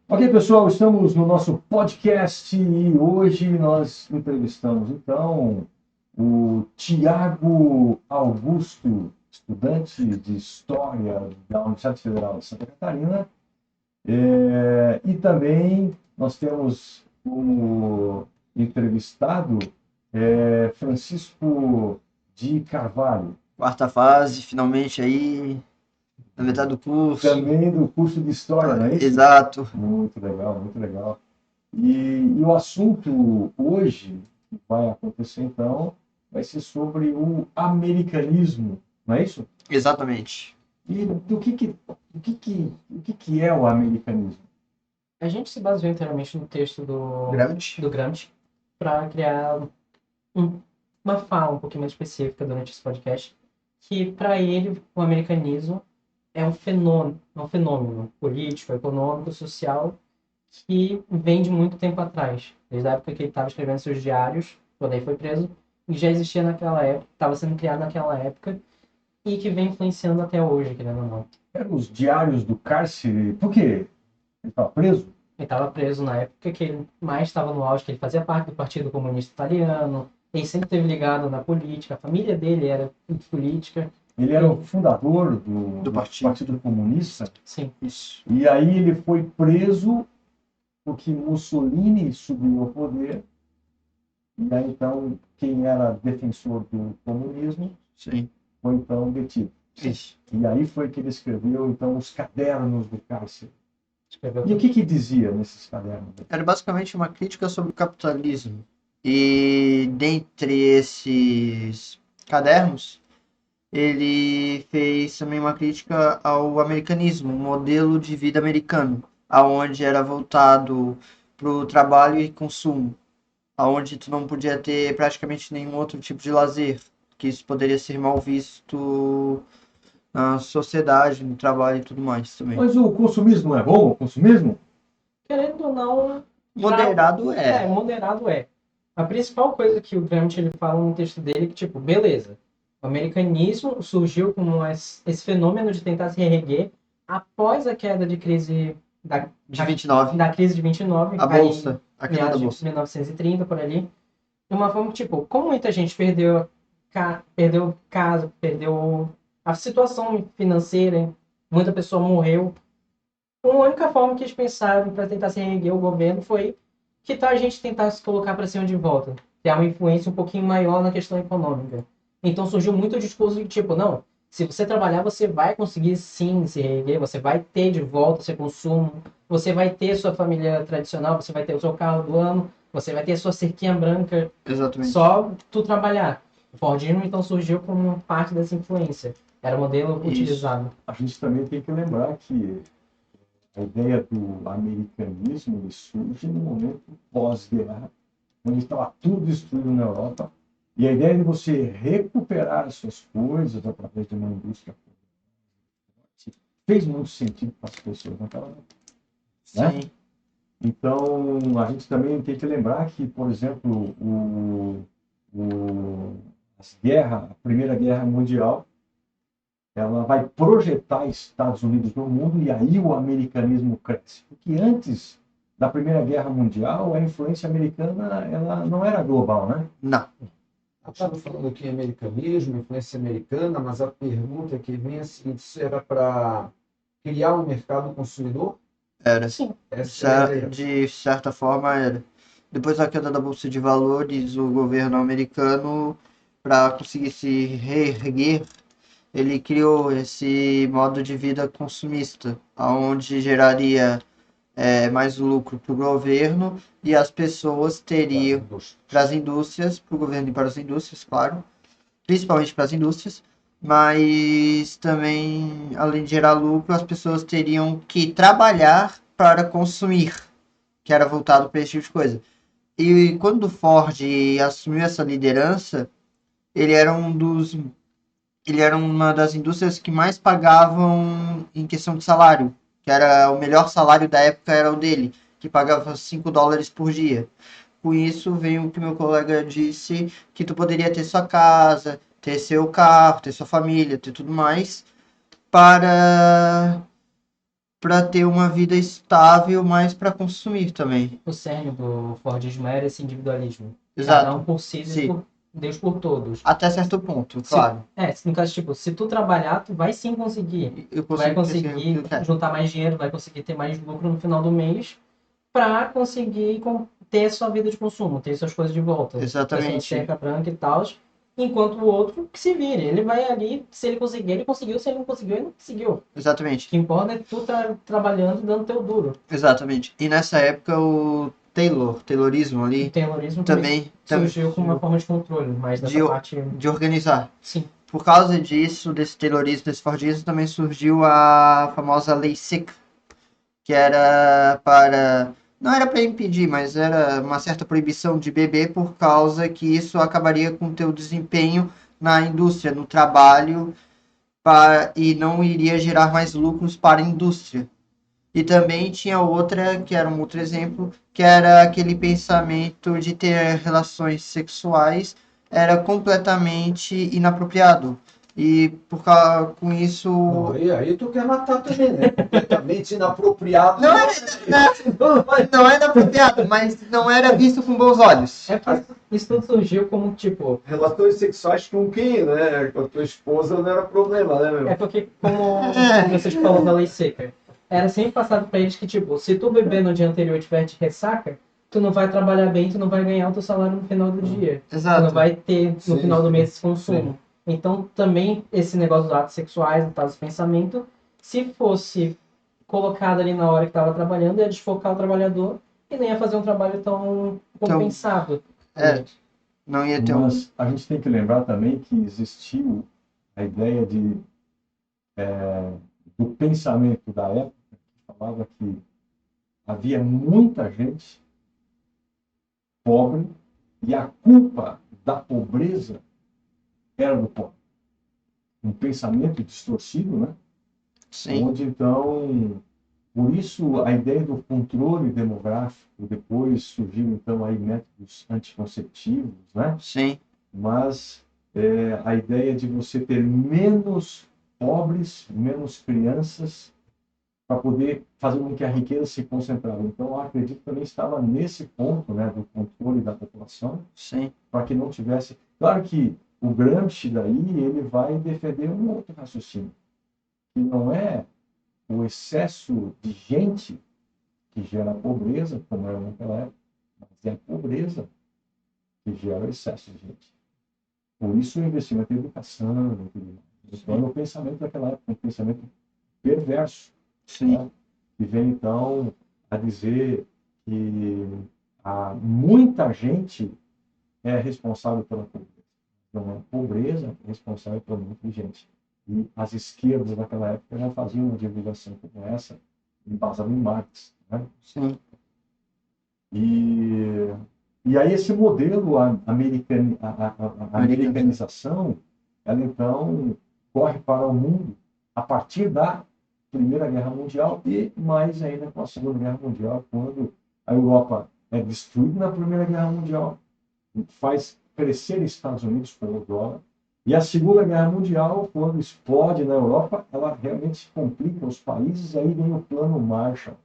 Ok, pessoal, estamos no nosso podcast e hoje nós entrevistamos então o Tiago Augusto, estudante de História da Universidade Federal de Santa Catarina, e também nós temos como entrevistado Francisco de Carvalho, Quarta fase, finalmente aí, na metade do curso. também do curso de História, não é isso? Exato. Muito legal, muito legal. E o assunto hoje, que vai acontecer então, vai ser sobre o americanismo, não é isso? Exatamente. E o que que é o americanismo? A gente se baseou inteiramente no texto Gramsci. do Gramsci para criar uma fala um pouquinho mais específica durante esse podcast, que para ele o americanismo é um fenômeno político, econômico, social que vem de muito tempo atrás, desde a época que ele estava escrevendo seus diários, quando ele foi preso, e já existia naquela época, estava sendo criado naquela época e que vem influenciando até hoje, querendo ou não. Eram os diários do cárcere. Por quê? Ele estava preso? Ele estava preso na época que ele mais estava no auge, que ele fazia parte do Partido Comunista Italiano, ele sempre esteve ligado na política, a família dele era política. Ele era o fundador do partido. Partido Comunista. Sim. Isso. E aí ele foi preso porque Mussolini subiu ao poder. E aí então quem era defensor do comunismo Sim. foi então detido. Isso. E aí foi que ele escreveu então os cadernos do cárcere. Escreveu E o que dizia nesses cadernos? Era basicamente uma crítica sobre o capitalismo. E dentre esses cadernos, ele fez também uma crítica ao americanismo, um modelo de vida americano, aonde era voltado para o trabalho e consumo, aonde tu não podia ter praticamente nenhum outro tipo de lazer, que isso poderia ser mal visto na sociedade, no trabalho e tudo mais também. Mas o consumismo não é bom? O consumismo? Querendo ou não, Moderado é. moderado é. A principal coisa que o Gramsci ele fala no texto dele é que, tipo, beleza, o americanismo surgiu como esse fenômeno de tentar se reerguer após a queda de crise De 29. da crise de 29, A bolsa. A queda da meados de bolsa. 1930, por ali. De uma forma que, tipo, como muita gente perdeu casa, perdeu a situação financeira, muita pessoa morreu, a única forma que eles pensaram para tentar se reerguer o governo foi que tal a gente tentar se colocar para cima de volta, ter uma influência um pouquinho maior na questão econômica. Então surgiu muito o discurso de tipo, não, se você trabalhar, você vai conseguir sim se reerguer, você vai ter de volta seu consumo, você vai ter sua família tradicional, você vai ter o seu carro do ano, você vai ter sua cerquinha branca, Exatamente. só tu trabalhar. O Fordismo então surgiu como parte dessa influência. Era o modelo Isso. utilizado. A gente também tem que lembrar que a ideia do americanismo ele surge no momento pós-guerra, onde estava tudo destruído na Europa, e a ideia de você recuperar as suas coisas através de uma indústria fez muito sentido para as pessoas naquela época. Né? Sim. Então, a gente também tem que lembrar que, por exemplo, a Primeira Guerra Mundial, ela vai projetar Estados Unidos no mundo e aí o americanismo cresce. Porque antes da Primeira Guerra Mundial, a influência americana ela não era global, né? Não. Estava falando aqui em americanismo, influência americana, mas a pergunta que vem é a seguinte: isso era para criar um mercado consumidor? Era. Sim. Essa é a ideia. De certa forma era. Depois da queda da Bolsa de Valores, o governo americano, para conseguir se reerguer, ele criou esse modo de vida consumista, onde geraria mais lucro para o governo e as pessoas teriam, para as indústrias, para o governo e para as indústrias, claro, principalmente para as indústrias, mas também, além de gerar lucro, as pessoas teriam que trabalhar para consumir, que era voltado para esse tipo de coisa. E quando o Ford assumiu essa liderança, ele era ele era uma das indústrias que mais pagavam em questão de salário, que era o melhor salário da época era o dele, que pagava $5 por dia. Com isso veio o que meu colega disse, que tu poderia ter sua casa, ter seu carro, ter sua família, ter tudo mais, para para ter uma vida estável, mas para consumir também. O cerne do Fordismo era esse individualismo. Exato. Cada um por si, Sim. Deus por todos. Até certo ponto, claro. No caso, tipo, se tu trabalhar, tu vai sim conseguir. Eu Tu vai consigo crescer o que conseguir eu quero. juntar mais dinheiro, vai conseguir ter mais lucro no final do mês pra conseguir ter a sua vida de consumo, ter suas coisas de volta. Exatamente. Ter sua cerca branca e tal. Enquanto o outro que se vire. Ele vai ali, se ele conseguir, ele conseguiu. Se ele não conseguiu, ele não conseguiu. O Exatamente. que importa é tu tá trabalhando e dando teu duro. Exatamente. E nessa época o Taylorismo O ali terrorismo também surgiu como uma forma de controle, mas De- dessa parte, de organizar. sim. Por causa disso, desse Taylorismo, desse Fordismo, também surgiu a famosa Lei Seca, que era para... Não era para impedir, mas era uma certa proibição de beber por causa que isso acabaria com o teu desempenho na indústria, no trabalho, e não iria gerar mais lucros para a indústria. E também tinha outra, que era um outro exemplo, que era aquele pensamento de ter relações sexuais era completamente inapropriado. E com isso... Não, e aí tu quer matar também, né? Completamente inapropriado. Não é, não é inapropriado, mas não era visto com bons olhos. É porque isso tudo surgiu como, tipo... Relações sexuais com quem, né? Com a tua esposa não era problema, né, meu? É porque, como vocês falaram da lei seca, era sempre passado pra eles que, tipo, se tu beber no dia anterior e tiver de ressaca, tu não vai trabalhar bem, tu não vai ganhar o teu salário no final do dia. Tu não Exato. vai ter, no Sim, final do sim, mês, esse consumo. Então, também, esse negócio dos atos sexuais, esse pensamento, se fosse colocado ali na hora que estava trabalhando, ia desfocar o trabalhador e nem ia fazer um trabalho tão compensado. Não ia ter Mas a gente tem que lembrar também que existiu a ideia do pensamento da época, que falava que havia muita gente pobre e a culpa da pobreza era do pobre. Um pensamento distorcido, né? Sim, Onde, então, por isso a ideia do controle demográfico, depois surgiu, então, aí métodos anticonceptivos, né? sim, Mas a ideia de você ter menos pobres, menos crianças, para poder fazer com que a riqueza se concentrasse. Então, eu acredito que também estava nesse ponto, né, do controle da população, sim, para que não tivesse... Claro que o Gramsci daí, ele vai defender um outro raciocínio, que não é o excesso de gente que gera pobreza, como era naquela época, mas é a pobreza que gera o excesso de gente. Por isso o investimento em educação e tudo mais. Então, é o pensamento daquela época, um pensamento perverso, sim, né? Que vem, então, a dizer que muita gente é responsável pela pobreza. Não é a pobreza responsável por muita gente. E as esquerdas daquela época já faziam uma divulgação como essa, embasada em Marx, né? sim, E aí esse modelo, a americanização, ela então corre para o mundo a partir da Primeira Guerra Mundial e mais ainda com a Segunda Guerra Mundial, quando a Europa é destruída na Primeira Guerra Mundial, faz crescer os Estados Unidos pelo dólar, e a Segunda Guerra Mundial, quando explode na Europa, ela realmente complica os países, aí vem o Plano Marshall,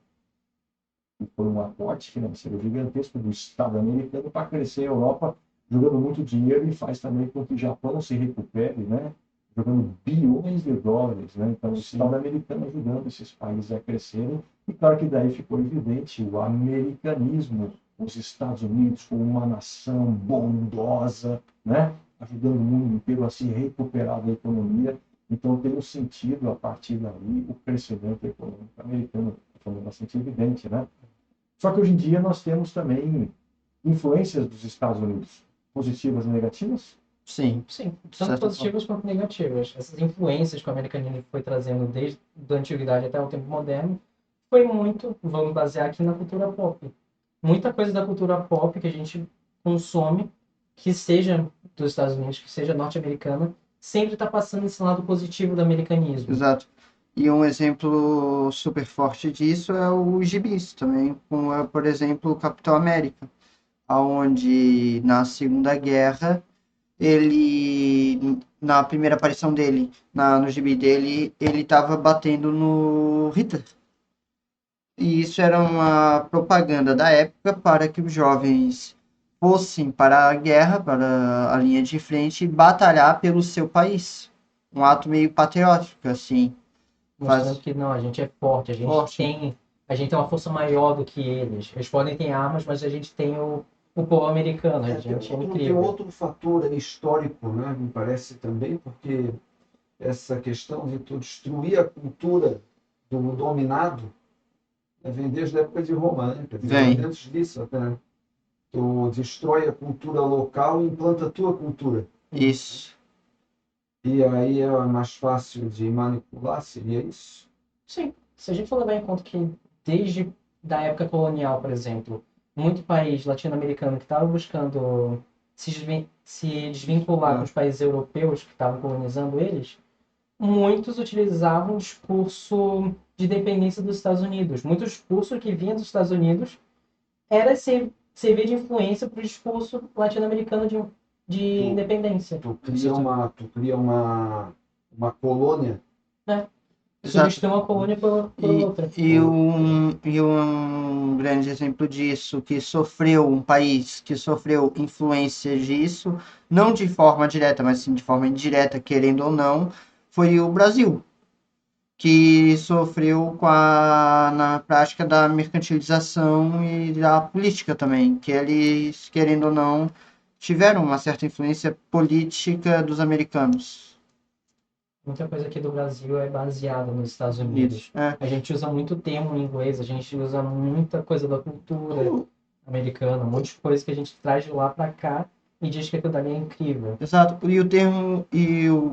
que foi um aporte financeiro gigantesco do Estado americano para crescer a Europa, jogando muito dinheiro e faz também com que o Japão se recupere, né? Jogando bilhões de dólares, né? Então, o Estado americano ajudando esses países a crescerem. E claro que daí ficou evidente o americanismo, os Estados Unidos como uma nação bondosa, né? Ajudando o mundo inteiro a se recuperar da economia. Então, tem um sentido, a partir daí, o crescimento econômico americano, de forma bastante evidente, né? Só que hoje em dia nós temos também influências dos Estados Unidos, positivas e negativas. sim, Sim, certa tanto positivas quanto negativas. Essas influências que o americanismo foi trazendo desde a antiguidade até o tempo moderno foi muito, vamos basear aqui na cultura pop. Muita coisa da cultura pop que a gente consome, que seja dos Estados Unidos, que seja norte-americana, sempre está passando esse lado positivo do americanismo. exato. E um exemplo super forte disso é o gibis também, com, por exemplo, o Capitão América, onde na Segunda Guerra, ele, na primeira aparição dele, no gibi dele, ele estava batendo no Hitler. E isso era uma propaganda da época para que os jovens fossem para a guerra, para a linha de frente e batalhar pelo seu país. Um ato meio patriótico, assim. Mostrando que não, a gente é forte, Forte. a gente tem uma força maior do que eles. Eles podem ter armas, mas a gente tem o povo americano, a gente é Tem incrível. outro fator aí histórico, né, me parece também, porque essa questão de tu destruir a cultura do dominado, né, vem desde a época de Roma, né? Quer dizer, Vem. antes disso até, né? Tu destrói a cultura local e implanta a tua cultura. Isso. E aí é mais fácil de manipular, seria isso? Sim, se a gente for levar em conta que desde da época colonial, por exemplo, muito país latino-americano que estava buscando se desvincular com os países europeus que estavam colonizando eles, muitos utilizavam o discurso de dependência dos Estados Unidos. Muito discurso que vinha dos Estados Unidos era servir de influência para o discurso latino-americano de Tu, independência. tu cria uma colônia. Exato. Substituir uma colônia por outra. E um grande exemplo disso, que sofreu um país que sofreu influência disso, não de forma direta, mas sim de forma indireta, querendo ou não, foi o Brasil, que sofreu na prática da mercantilização e da política também, que eles, querendo ou não, tiveram uma certa influência política dos americanos. Muita coisa aqui do Brasil é baseada nos Estados Unidos. É. A gente usa muito termo em inglês, a gente usa muita coisa da cultura americana, um monte de coisa que a gente traz de lá para cá e diz que aquilo dali é incrível. Exato. E o termo,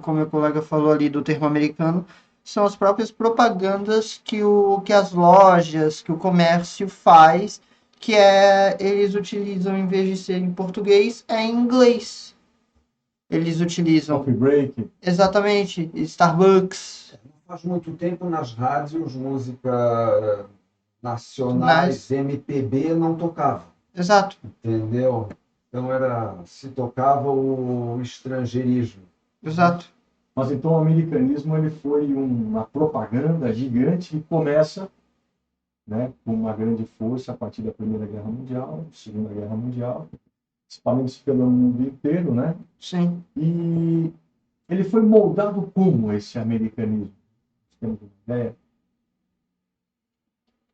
como meu colega falou ali do termo americano, são as próprias propagandas que as lojas, que o comércio faz, que eles utilizam, em vez de ser em português, é em inglês. Eles utilizam, Coffee break. exatamente, Starbucks, Não faz muito tempo nas rádios, música nacionais, MPB não tocava, exato, entendeu? Então se tocava o estrangeirismo. exato. Mas então o americanismo ele foi uma propaganda gigante que começa, né, com uma grande força a partir da Primeira Guerra Mundial, Segunda Guerra Mundial, espalhando-se pelo mundo inteiro, né? Sim. E ele foi moldado como esse americanismo? Temos uma ideia?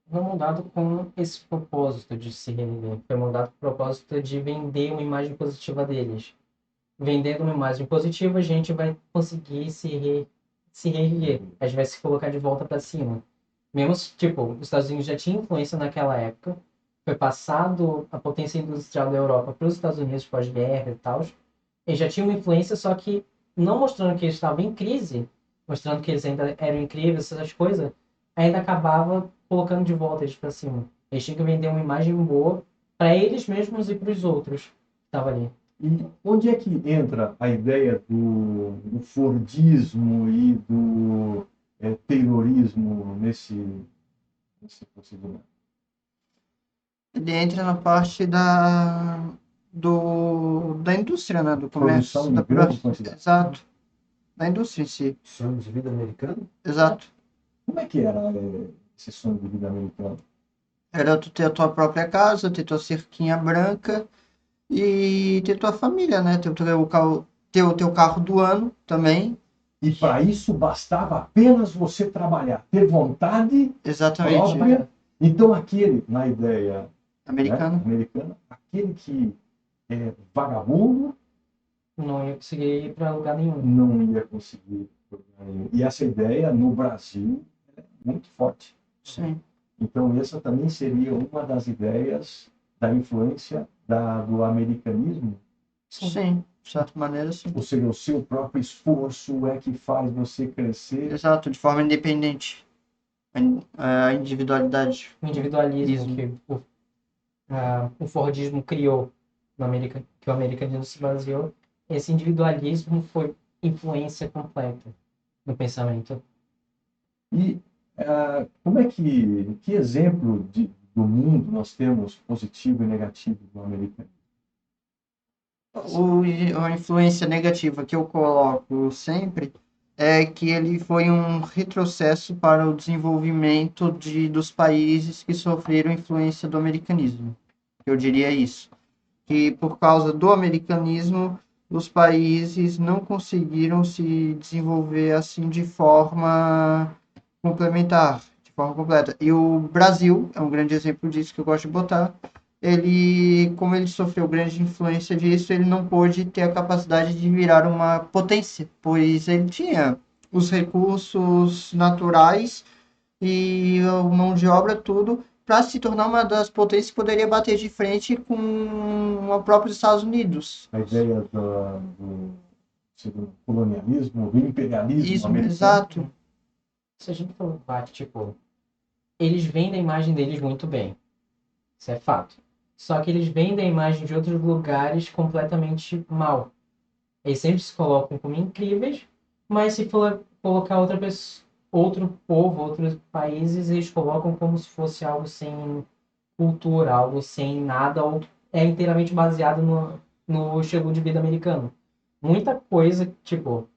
Foi moldado com esse propósito de se render. Foi moldado com o propósito de vender uma imagem positiva deles. Vendendo uma imagem positiva, a gente vai conseguir se reerguer. A gente vai se colocar de volta para cima. Mesmo, tipo, os Estados Unidos já tinham influência naquela época. Foi passado a potência industrial da Europa para os Estados Unidos pós-guerra e tal. Eles já tinham uma influência, só que não mostrando que eles estavam em crise, mostrando que eles ainda eram incríveis, essas coisas, ainda acabava colocando de volta eles para cima. Eles tinham que vender uma imagem boa para eles mesmos e para os outros que estavam ali. E onde é que entra a ideia do Fordismo e do Taylorismo nesse procedimento? Ele entra na parte da indústria, né? Do comércio. Produção em grande quantidade. Exato. Da indústria em si. Sonho de vida americano? Exato. Como é que era esse sonho de vida americano? Era tu ter a tua própria casa, ter tua cerquinha branca e ter tua família, né? Ter o teu carro do ano também. E para isso bastava apenas você trabalhar, ter vontade Exatamente. própria. Então aquele, na ideia Americano. americana, aquele que é vagabundo Não ia conseguir ir para lugar nenhum. não ia conseguir. E essa ideia no Brasil é muito forte. Sim. Então essa também seria uma das ideias da influência do americanismo. Sim. De certa maneira, sim. Ou seja, o seu próprio esforço é que faz você crescer. Exato, de forma independente. A individualidade. O individualismo que o Fordismo criou que o americanismo se baseou, esse individualismo foi influência completa no pensamento. E como é que exemplo do mundo nós temos positivo e negativo do americanismo? A influência negativa que eu coloco sempre é que ele foi um retrocesso para o desenvolvimento dos países que sofreram influência do americanismo. Eu diria isso. Que por causa do americanismo, os países não conseguiram se desenvolver assim de forma complementar, de forma completa. E o Brasil é um grande exemplo disso que eu gosto de botar. Ele, como ele sofreu grande influência disso, ele não pôde ter a capacidade de virar uma potência, pois ele tinha os recursos naturais e a mão de obra, tudo, para se tornar uma das potências que poderia bater de frente com o próprio Estados Unidos. A ideia do colonialismo, do imperialismo Isso, americano. exato. Se a gente for bate, tipo, eles vendem a imagem deles muito bem. Isso é fato. Só que eles vendem a imagem de outros lugares completamente mal. Eles sempre se colocam como incríveis, mas se for colocar outra pessoa, outro povo, outros países, eles colocam como se fosse algo sem cultura, algo sem nada, ou é inteiramente baseado no estilo de vida americano. Muita coisa, tipo,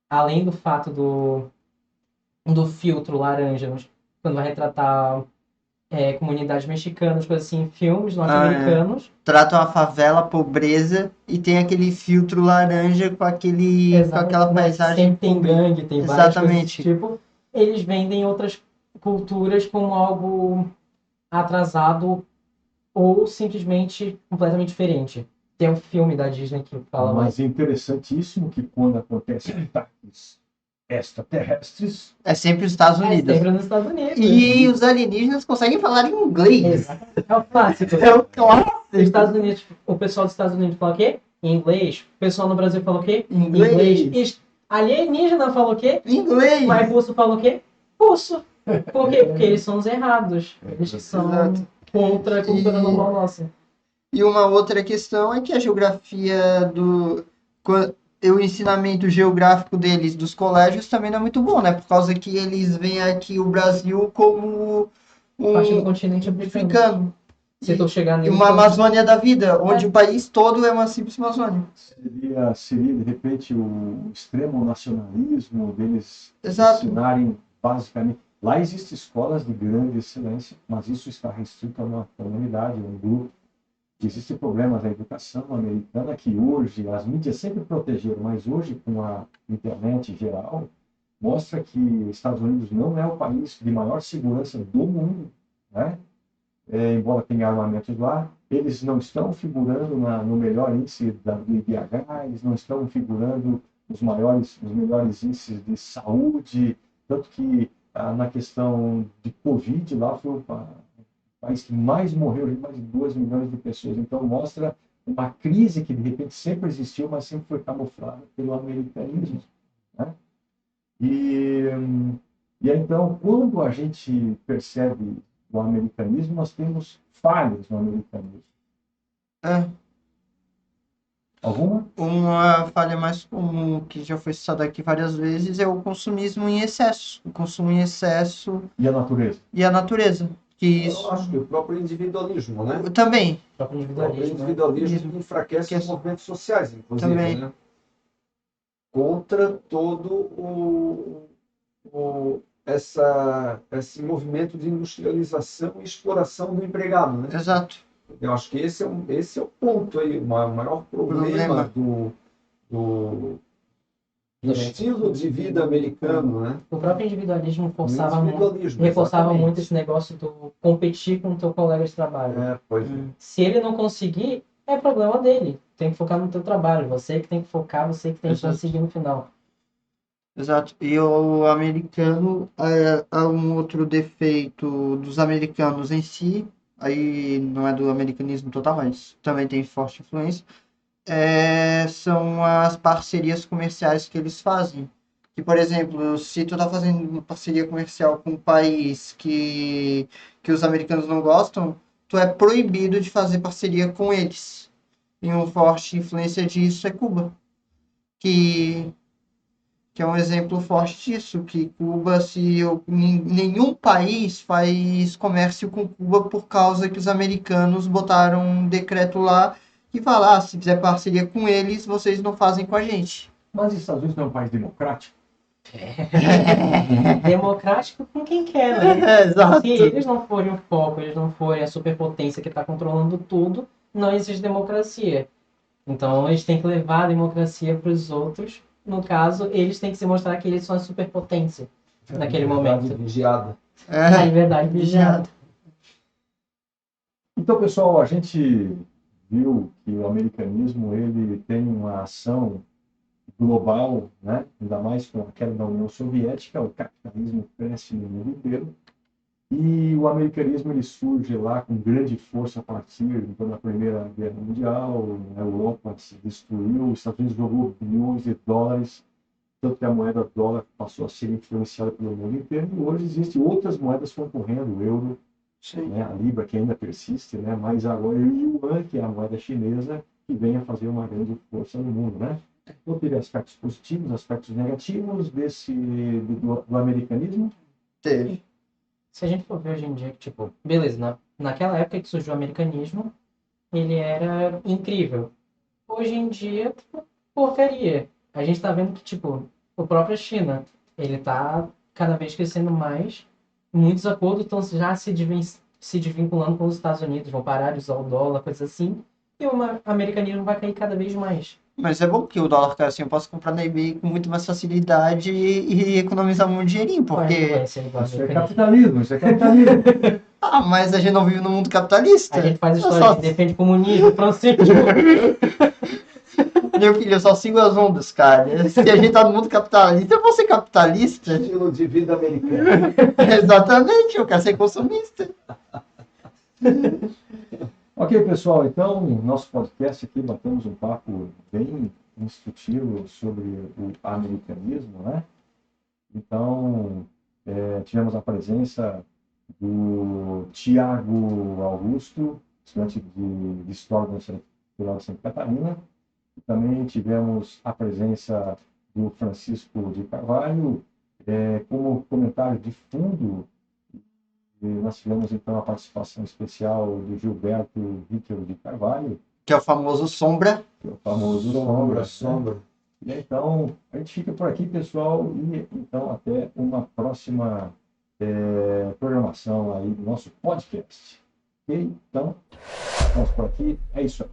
além do fato do filtro laranja, quando vai retratar comunidades mexicanas, coisas assim, filmes norte-americanos. Tratam a favela, a pobreza e tem aquele filtro laranja com aquela paisagem Sempre tem pobre. gangue, tem várias coisas desse Exatamente. tipo. Eles vendem outras culturas como algo atrasado ou simplesmente completamente diferente. Tem um filme da Disney que fala mais. Mas é interessantíssimo que quando acontecem ataques extraterrestres, É sempre os Estados É Unidos. sempre nos Estados Unidos. E os alienígenas conseguem falar inglês. Exatamente. É o clássico. É o clássico. Os Estados Unidos, o pessoal dos Estados Unidos fala o quê? Inglês. O pessoal no Brasil fala o quê? Inglês. Alienígena fala o quê? Inglês. Mas russo fala o quê? Russo. Por quê? Porque eles são os errados. Eles que são Exato. contra a cultura E- normal nossa. E uma outra questão é que a geografia o ensinamento geográfico deles dos colégios também não é muito bom, né? Por causa que eles veem aqui o Brasil como Parte do um continente africano. africano. Se tu chegar E nele. uma Amazônia da vida, onde o país todo é uma simples Amazônia. seria de repente o extremo nacionalismo deles Exato. ensinarem basicamente. Lá existem escolas de grande excelência, mas isso está restrito a uma comunidade, a um grupo. Existem problemas na educação americana que hoje as mídias sempre protegeram, mas hoje com a internet em geral mostra que Estados Unidos não é o país de maior segurança do mundo, né? Embora tenha armamentos lá, eles não estão figurando no melhor índice do IDH, eles não estão figurando os melhores índices de saúde, tanto que na questão de Covid lá foi o país que mais morreu, mais de 2 milhões de pessoas. Então mostra uma crise que de repente sempre existiu, mas sempre foi camuflada pelo americanismo, né? E então, quando a gente percebe o americanismo, nós temos falhas no americanismo. É. Alguma? Uma falha mais comum, que já foi citada aqui várias vezes, é o consumismo em excesso. O consumo em excesso E a natureza? e a natureza. Que isso Eu acho que o próprio individualismo, né? também. O O próprio individualismo, né? individualismo enfraquece os movimentos sociais, inclusive, Também. né? Contra todo esse movimento de industrialização e exploração do empregado, né? Exato. Eu acho que esse é o ponto aí, o maior problema do estilo de vida americano, né? O próprio individualismo reforçava Exatamente. muito esse negócio do competir com o teu colega de trabalho. Pois é. Se ele não conseguir, é problema dele. Tem que focar no teu trabalho. Você que tem que focar, você que tem que Exato. conseguir no final. Exato. E o americano, é um outro defeito dos americanos em si, aí não é do americanismo total, mas também tem forte influência, são as parcerias comerciais que eles fazem. Que, por exemplo, se tu tá fazendo uma parceria comercial com um país que os americanos não gostam, tu é proibido de fazer parceria com eles. E uma forte influência disso é Cuba. Que é um exemplo forte disso, que Cuba, nenhum país faz comércio com Cuba por causa que os americanos botaram um decreto lá que fala, se fizer parceria com eles, vocês não fazem com a gente. Mas os Estados Unidos não é um país democrático? Democrático com quem quer, né? Exato. Se eles não forem o foco, eles não forem a superpotência que está controlando tudo, não existe democracia. Então eles têm que levar a democracia para os outros. No caso, eles têm que se mostrar que eles são a superpotência naquele Liberdade momento. vigiada. A liberdade vigiada. Então, pessoal, a gente viu que o americanismo ele tem uma ação global, né? Ainda mais com a queda da União Soviética, o capitalismo cresce no mundo inteiro. E o americanismo ele surge lá com grande força a partir então, da Primeira Guerra Mundial, a Europa se destruiu, os Estados Unidos jogou bilhões de dólares, tanto que a moeda dólar passou a ser influenciada pelo mundo inteiro. E hoje existem outras moedas concorrendo, o euro, né, a libra que ainda persiste, né, mas agora o yuan, que é a moeda chinesa, que vem a fazer uma grande força no mundo, né? Então teve aspectos positivos, aspectos negativos do americanismo. Teve. Se a gente for ver hoje em dia, tipo, beleza, naquela época que surgiu o americanismo, ele era incrível. Hoje em dia, tipo, porcaria. A gente tá vendo que, tipo, o próprio China, ele tá cada vez crescendo mais. Muitos acordos estão já se desvinculando com os Estados Unidos, vão parar de usar o dólar, coisa assim. E o americanismo vai cair cada vez mais. Mas é bom que o dólar cai assim, eu posso comprar na eBay com muito mais facilidade e economizar muito dinheirinho, Qual é a porque... influência do Isso é americanismo? capitalismo, isso é capitalismo. Ah, mas a gente não vive no mundo capitalista. A gente faz Eu história só- que defende comunismo, Francisco. Meu filho, eu só sigo as ondas, cara. Se a gente tá no mundo capitalista, eu vou ser capitalista. Estilo de vida americano. Exatamente, eu quero ser consumista. Ok, pessoal, então, nosso podcast aqui, batemos um papo bem instrutivo sobre o americanismo, né? Então, tivemos a presença do Tiago Augusto, estudante de História da Universidade Federal de Santa Catarina. E também tivemos a presença do Francisco de Carvalho, como comentário de fundo. E nós tivemos então a participação especial do Gilberto Ritter de Carvalho, Que é o famoso sombra. que é o famoso Sombra, né? sombra. E então, a gente fica por aqui, pessoal, e então até uma próxima programação aí do nosso podcast. Ok? Então, estamos por aqui. É isso aí.